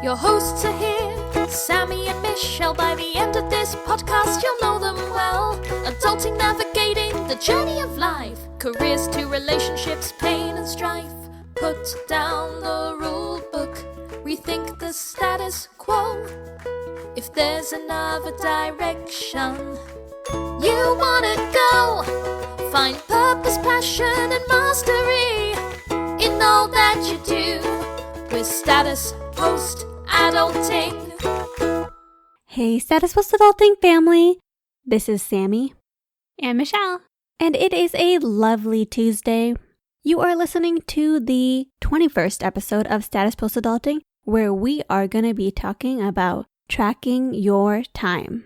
Your hosts are here, Sammie and Michelle. By the end of this podcast, you'll know them well. Adulting, navigating the journey of life. Careers to relationships, pain and strife. Put down the rule book, rethink the status quo. If there's another direction you wanna go, find purpose, passion and mastery in all that you do with Status Post Adulting. Hey, Status Post Adulting family. This is Sammie and Michelle. And it is a lovely Tuesday. You are listening to the 21st episode of Status Post Adulting, where we are going to be talking about tracking your time.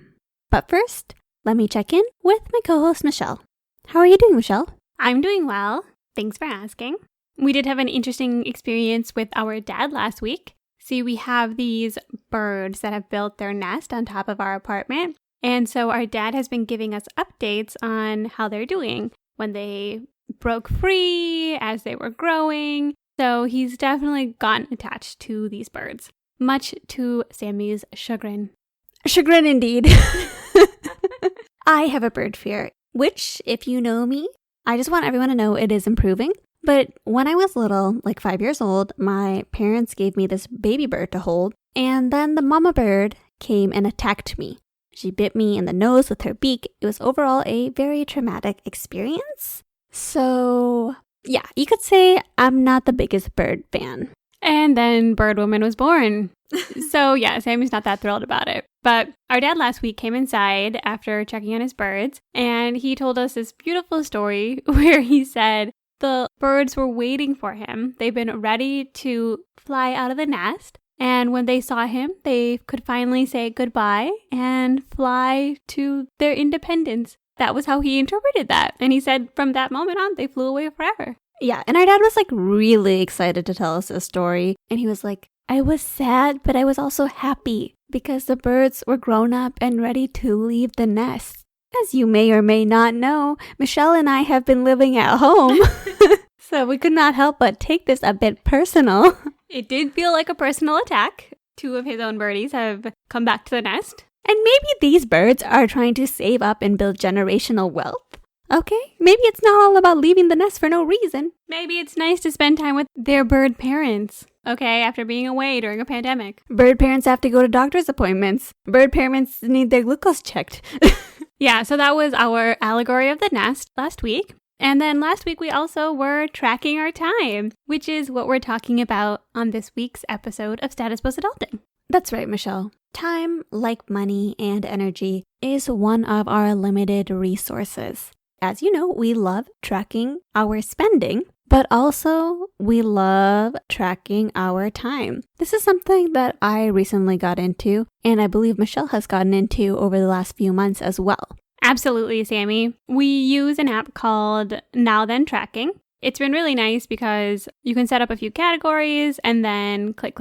But first, let me check in with my co-host, Michelle. How are you doing, Michelle? I'm doing well. Thanks for asking. We did have an interesting experience with our dad last week. See, we have these birds that have built their nest on top of our apartment. And so our dad has been giving us updates on how they're doing when they broke free, as they were growing. So he's definitely gotten attached to these birds, much to Sammie's chagrin. Chagrin indeed. I have a bird fear, which, if you know me, I just want everyone to know it is improving. But when I was little, like 5 years old, my parents gave me this baby bird to hold, and then the mama bird came and attacked me. She bit me in the nose with her beak. It was overall a very traumatic experience. So, yeah, you could say I'm not the biggest bird fan. And then Bird Woman was born. So, yeah, Sammie's not that thrilled about it. But our dad last week came inside after checking on his birds, and he told us this beautiful story where he said the birds were waiting for him. They've been ready to fly out of the nest. And when they saw him, they could finally say goodbye and fly to their independence. That was how he interpreted that. And he said from that moment on, they flew away forever. Yeah, and our dad was like really excited to tell us this story. And he was like, I was sad, but I was also happy because the birds were grown up and ready to leave the nest. As you may or may not know, Michelle and I have been living at home. So we could not help but take this a bit personal. It did feel like a personal attack. 2 of his own birdies have come back to the nest. And maybe these birds are trying to save up and build generational wealth. Okay, maybe it's not all about leaving the nest for no reason. Maybe it's nice to spend time with their bird parents, okay, after being away during a pandemic. Bird parents have to go to doctor's appointments. Bird parents need their glucose checked. Yeah, so that was our allegory of the nest last week. And then last week we also were tracking our time, which is what we're talking about on this week's episode of Status Post Adulting. That's right, Michelle. Time, like money and energy, is one of our limited resources. As you know, we love tracking our spending, but also we love tracking our time. This is something that I recently got into, and I believe Michelle has gotten into over the last few months as well. Absolutely, Sammie. We use an app called Now Then Tracking. It's been really nice because you can set up a few categories and then click,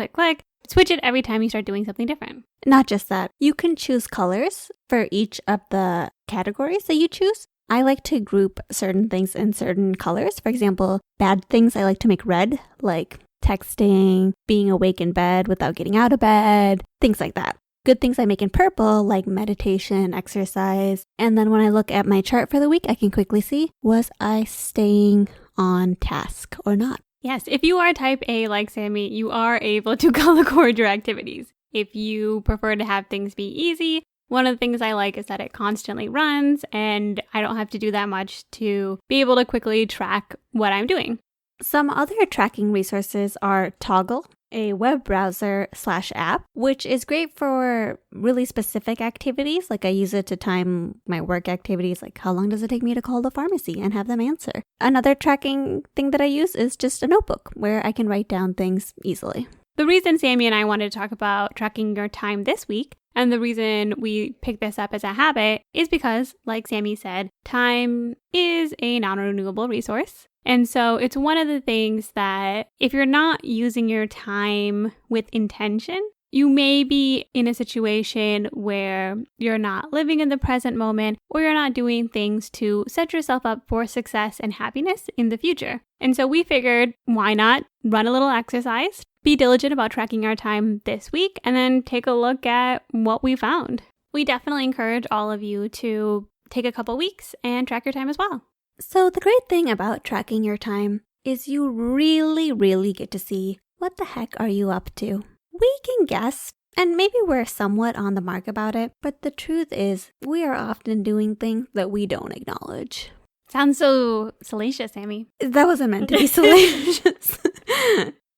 switch it every time you start doing something different. Not just that, you can choose colors for each of the categories that you choose. I like to group certain things in certain colors. For example, bad things I like to make red, like texting, being awake in bed without getting out of bed, things like that. Good things I make in purple, like meditation, exercise. And then when I look at my chart for the week, I can quickly see, was I staying on task or not? Yes, if you are type A like Sammie, you are able to color code your activities. If you prefer to have things be easy, one of the things I like is that it constantly runs and I don't have to do that much to be able to quickly track what I'm doing. Some other tracking resources are Toggle, a web browser/app, which is great for really specific activities. Like I use it to time my work activities, like how long does it take me to call the pharmacy and have them answer. Another tracking thing that I use is just a notebook where I can write down things easily. The reason Sammie and I wanted to talk about tracking your time this week, and the reason we picked this up as a habit, is because, like Sammie said, time is a non-renewable resource. And so it's one of the things that if you're not using your time with intention, you may be in a situation where you're not living in the present moment or you're not doing things to set yourself up for success and happiness in the future. And so we figured, why not run a little exercise be diligent about tracking our time this week and then take a look at what we found. We definitely encourage all of you to take a couple weeks and track your time as well. So the great thing about tracking your time is you really get to see what the heck are you up to. We can guess, and maybe we're somewhat on the mark about it, but the truth is we are often doing things that we don't acknowledge. Sounds so salacious, Sammie. That wasn't meant to be salacious.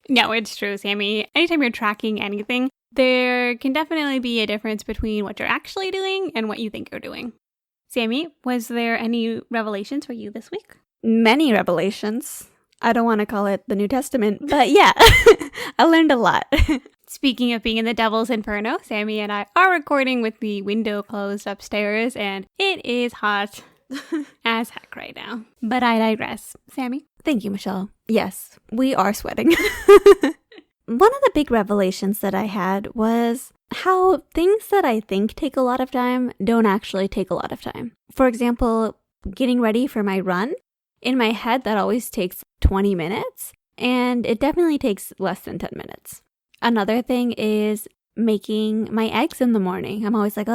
No, it's true, Sammie. Anytime you're tracking anything, there can definitely be a difference between what you're actually doing and what you think you're doing. Sammie, was there any revelations for you this week? Many revelations. I don't want to call it the New Testament, but yeah, I learned a lot. Speaking of being in the Devil's Inferno, Sammie and I are recording with the window closed upstairs, and it is hot as heck right now. But I digress. Sammie? Thank you, Michelle. Yes, we are sweating. One of the big revelations that I had was how things that I think take a lot of time don't actually take a lot of time. For example, getting ready for my run. In my head, that always takes 20 minutes, and it definitely takes less than 10 minutes. Another thing is making my eggs in the morning. I'm always like,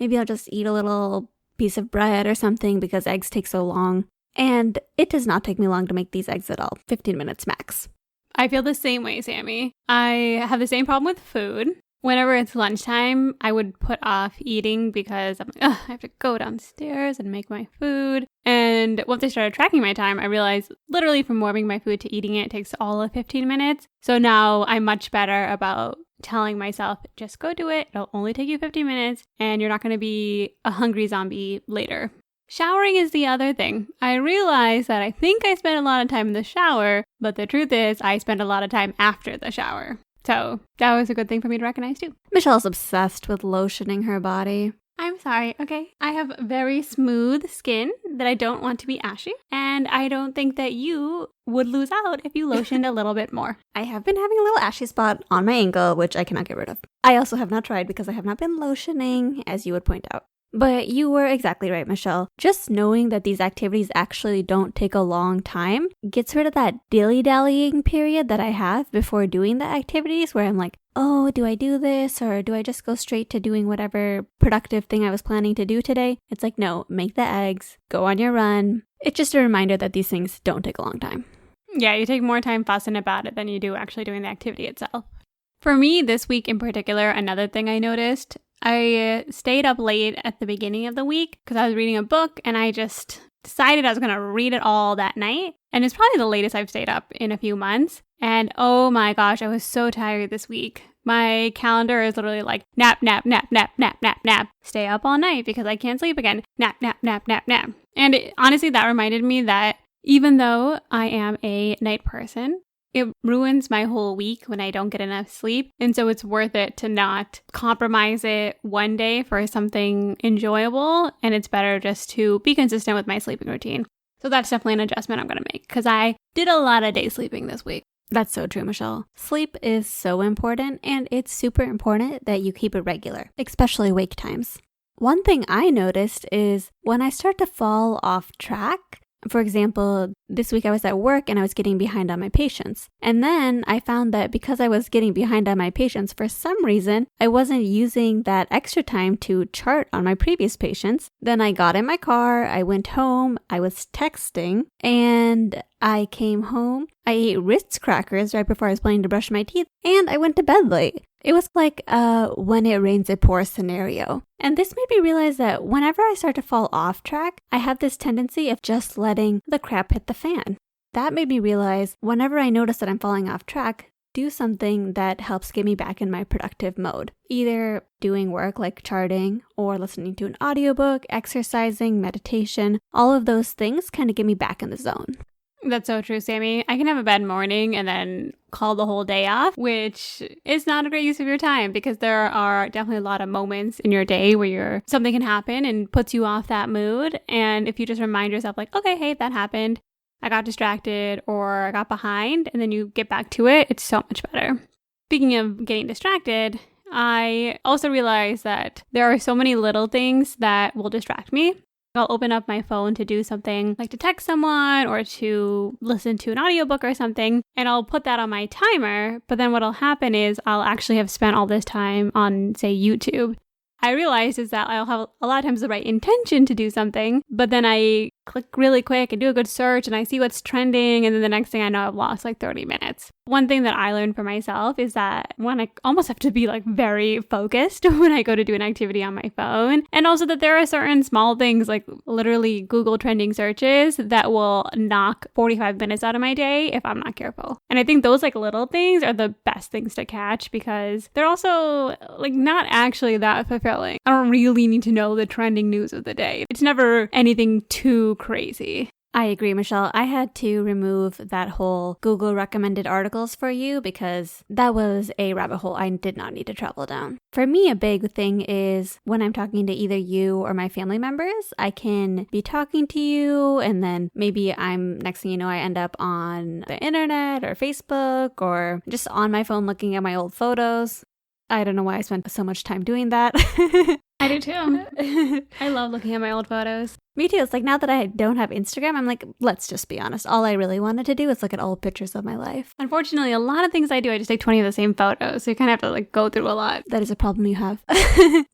maybe I'll just eat a little piece of bread or something because eggs take so long. And it does not take me long to make these eggs at all, 15 minutes max. I feel the same way, Sammie. I have the same problem with food. Whenever it's lunchtime, I would put off eating because I'm like, I have to go downstairs and make my food. And once I started tracking my time, I realized literally from warming my food to eating it takes all of 15 minutes. So now I'm much better about telling myself, just go do it. It'll only take you 15 minutes and you're not going to be a hungry zombie later. Showering is the other thing. I realized that I think I spend a lot of time in the shower, but the truth is I spend a lot of time after the shower. So that was a good thing for me to recognize too. Michelle's obsessed with lotioning her body. I'm sorry, okay? I have very smooth skin that I don't want to be ashy, and I don't think that you would lose out if you lotioned a little bit more. I have been having a little ashy spot on my ankle, which I cannot get rid of. I also have not tried because I have not been lotioning, as you would point out. But you were exactly right, Michelle. Just knowing that these activities actually don't take a long time gets rid of that dilly-dallying period that I have before doing the activities where I'm like, oh, do I do this or do I just go straight to doing whatever productive thing I was planning to do today? It's like, no, make the eggs, go on your run. It's just a reminder that these things don't take a long time. Yeah, you take more time fussing about it than you do actually doing the activity itself. For me, this week in particular, another thing I noticed, I stayed up late at the beginning of the week because I was reading a book and I just decided I was going to read it all that night. And it's probably the latest I've stayed up in a few months. And oh my gosh, I was so tired this week. My calendar is literally like nap, nap, nap, nap, nap, nap, nap. Stay up all night because I can't sleep again. Nap, nap, nap, nap, nap. And honestly, that reminded me that even though I am a night person, it ruins my whole week when I don't get enough sleep. And so it's worth it to not compromise it one day for something enjoyable. And it's better just to be consistent with my sleeping routine. So that's definitely an adjustment I'm going to make because I did a lot of day sleeping this week. That's so true, Michelle. Sleep is so important, and it's super important that you keep it regular, especially wake times. One thing I noticed is when I start to fall off track, for example, this week I was at work and I was getting behind on my patients. And then I found that because I was getting behind on my patients, for some reason, I wasn't using that extra time to chart on my previous patients. Then I got in my car, I went home, I was texting, and I came home. I ate Ritz crackers right before I was planning to brush my teeth, and I went to bed late. It was like when it rains it pours scenario. And this made me realize that whenever I start to fall off track, I have this tendency of just letting the crap hit the fan. That made me realize whenever I notice that I'm falling off track, do something that helps get me back in my productive mode. Either doing work like charting or listening to an audiobook, exercising, meditation. All of those things kind of get me back in the zone. That's so true, Sammie. I can have a bad morning and then call the whole day off, which is not a great use of your time because there are definitely a lot of moments in your day where something can happen and puts you off that mood. And if you just remind yourself like, okay, hey, that happened. I got distracted or I got behind, and then you get back to it, it's so much better. Speaking of getting distracted, I also realized that there are so many little things that will distract me. I'll open up my phone to do something like to text someone or to listen to an audiobook or something, and I'll put that on my timer. But then what'll happen is I'll actually have spent all this time on, say, YouTube. I realized is that I'll have a lot of times the right intention to do something, but then I click really quick and do a good search and I see what's trending, and then the next thing I know, I've lost like 30 minutes. One thing that I learned for myself is that when I almost have to be like very focused when I go to do an activity on my phone, and also that there are certain small things like literally Google trending searches that will knock 45 minutes out of my day if I'm not careful. And I think those like little things are the best things to catch because they're also like not actually that fulfilling. I don't really need to know the trending news of the day. It's never anything too crazy. I agree, Michelle. I had to remove that whole Google recommended articles for you because that was a rabbit hole I did not need to travel down. For me, a big thing is when I'm talking to either you or my family members, I can be talking to you and then maybe next thing you know, I end up on the internet or Facebook or just on my phone looking at my old photos. I don't know why I spent so much time doing that. I do too. I love looking at my old photos. Me too. It's like now that I don't have Instagram, I'm like, let's just be honest. All I really wanted to do is look at old pictures of my life. Unfortunately, a lot of things I do, I just take 20 of the same photos. So you kind of have to like go through a lot. That is a problem you have.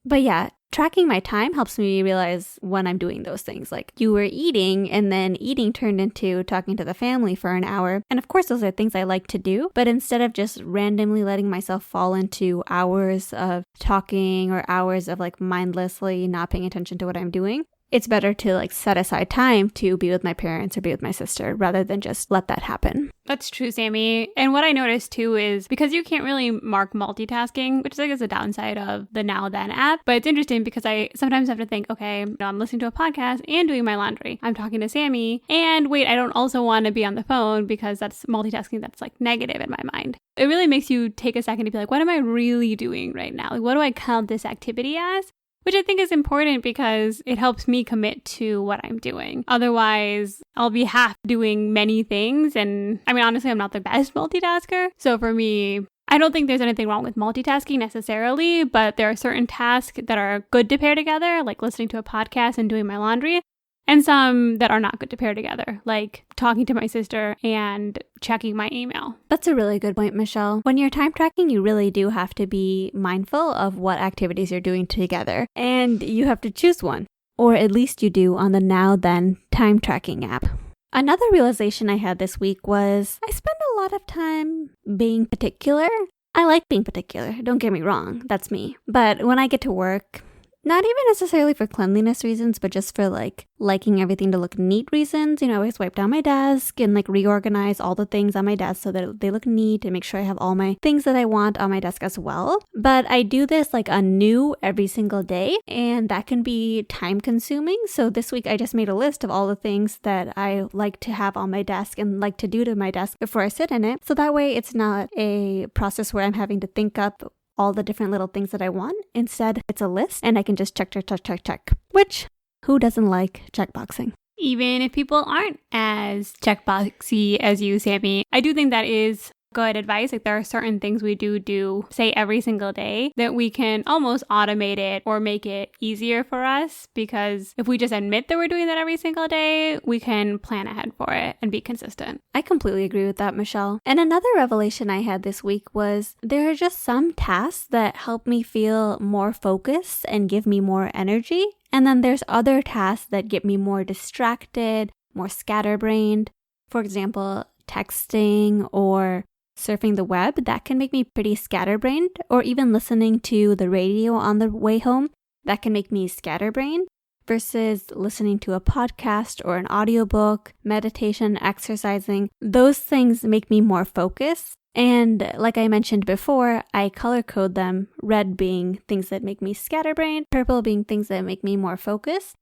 But yeah, tracking my time helps me realize when I'm doing those things. Like you were eating and then eating turned into talking to the family for an hour. And of course, those are things I like to do. But instead of just randomly letting myself fall into hours of talking or hours of like mindlessly not paying attention to what I'm doing, it's better to like set aside time to be with my parents or be with my sister rather than just let that happen. That's true, Sammie. And what I noticed too is because you can't really mark multitasking, which I guess is a downside of the Now Then app, but it's interesting because I sometimes have to think, okay, I'm listening to a podcast and doing my laundry. I'm talking to Sammie and wait, I don't also want to be on the phone because that's multitasking that's like negative in my mind. It really makes you take a second to be like, what am I really doing right now? Like, what do I count this activity as? Which I think is important because it helps me commit to what I'm doing. Otherwise, I'll be half doing many things. And I mean, honestly, I'm not the best multitasker. So for me, I don't think there's anything wrong with multitasking necessarily, but there are certain tasks that are good to pair together, like listening to a podcast and doing my laundry, and some that are not good to pair together, like talking to my sister and checking my email. That's a really good point, Michelle. When you're time tracking, you really do have to be mindful of what activities you're doing together, and you have to choose one, or at least you do on the Now Then time tracking app. Another realization I had this week was I spend a lot of time being particular. I like being particular, don't get me wrong, that's me. But when I get to work, not even necessarily for cleanliness reasons, but just for like liking everything to look neat reasons. You know, I always wipe down my desk and like reorganize all the things on my desk so that they look neat and make sure I have all my things that I want on my desk as well. But I do this like anew every single day, and that can be time consuming. So this week I just made a list of all the things that I like to have on my desk and like to do to my desk before I sit in it. So that way it's not a process where I'm having to think up all the different little things that I want. Instead, it's a list and I can just check. Which, who doesn't like checkboxing? Even if people aren't as checkboxy as you, Sammie, I do think that is good advice. Like there are certain things we do, say every single day, that we can almost automate it or make it easier for us, because if we just admit that we're doing that every single day, we can plan ahead for it and be consistent. I completely agree with that, Michelle. And another revelation I had this week was there are just some tasks that help me feel more focused and give me more energy. And then there's other tasks that get me more distracted, more scatterbrained. For example, texting or surfing the web, that can make me pretty scatterbrained, or even listening to the radio on the way home, that can make me scatterbrained, versus listening to a podcast or an audiobook, meditation, exercising. Those things make me more focused. And like I mentioned before, I color code them, red being things that make me scatterbrained, purple being things that make me more focused.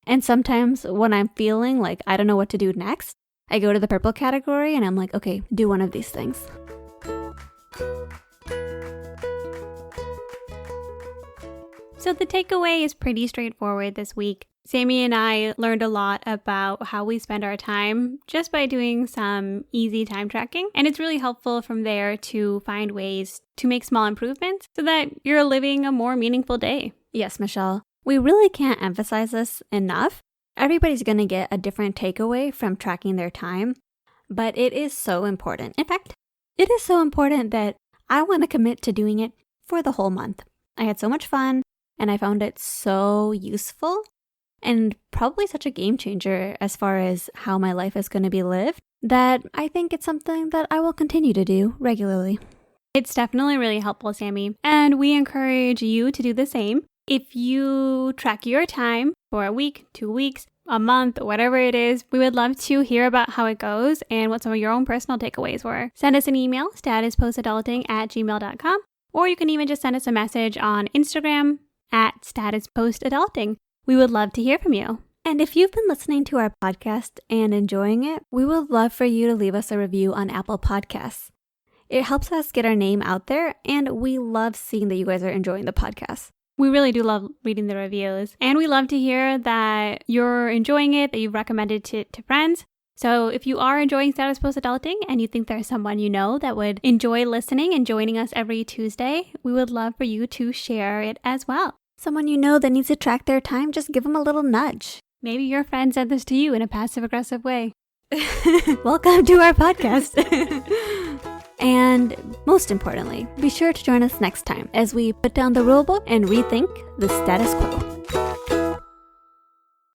And sometimes when I'm feeling like I don't know what to do next, I go to the purple category and I'm like, okay, do one of these things. So the takeaway is pretty straightforward this week. Sammie and I learned a lot about how we spend our time just by doing some easy time tracking. And it's really helpful from there to find ways to make small improvements so that you're living a more meaningful day. Yes, Michelle. We really can't emphasize this enough. Everybody's going to get a different takeaway from tracking their time, but it is so important. In fact, it is so important that I want to commit to doing it for the whole month. I had so much fun, and I found it so useful and probably such a game changer as far as how my life is going to be lived that I think it's something that I will continue to do regularly. It's definitely really helpful, Sammie, and we encourage you to do the same. If you track your time for a week, 2 weeks, a month, whatever it is, we would love to hear about how it goes and what some of your own personal takeaways were. Send us an email, statuspostadulting@gmail.com, or you can even just send us a message on Instagram @statuspostadulting. We would love to hear from you. And if you've been listening to our podcast and enjoying it, we would love for you to leave us a review on Apple Podcasts. It helps us get our name out there, and we love seeing that you guys are enjoying the podcast. We really do love reading the reviews, and we love to hear that you're enjoying it, that you've recommended it to friends. So if you are enjoying Status Post Adulting and you think there's someone you know that would enjoy listening and joining us every Tuesday, we would love for you to share it as well. Someone you know that needs to track their time, just give them a little nudge. Maybe your friend said this to you in a passive-aggressive way. Welcome to our podcast. And most importantly, be sure to join us next time as we put down the rulebook and rethink the status quo.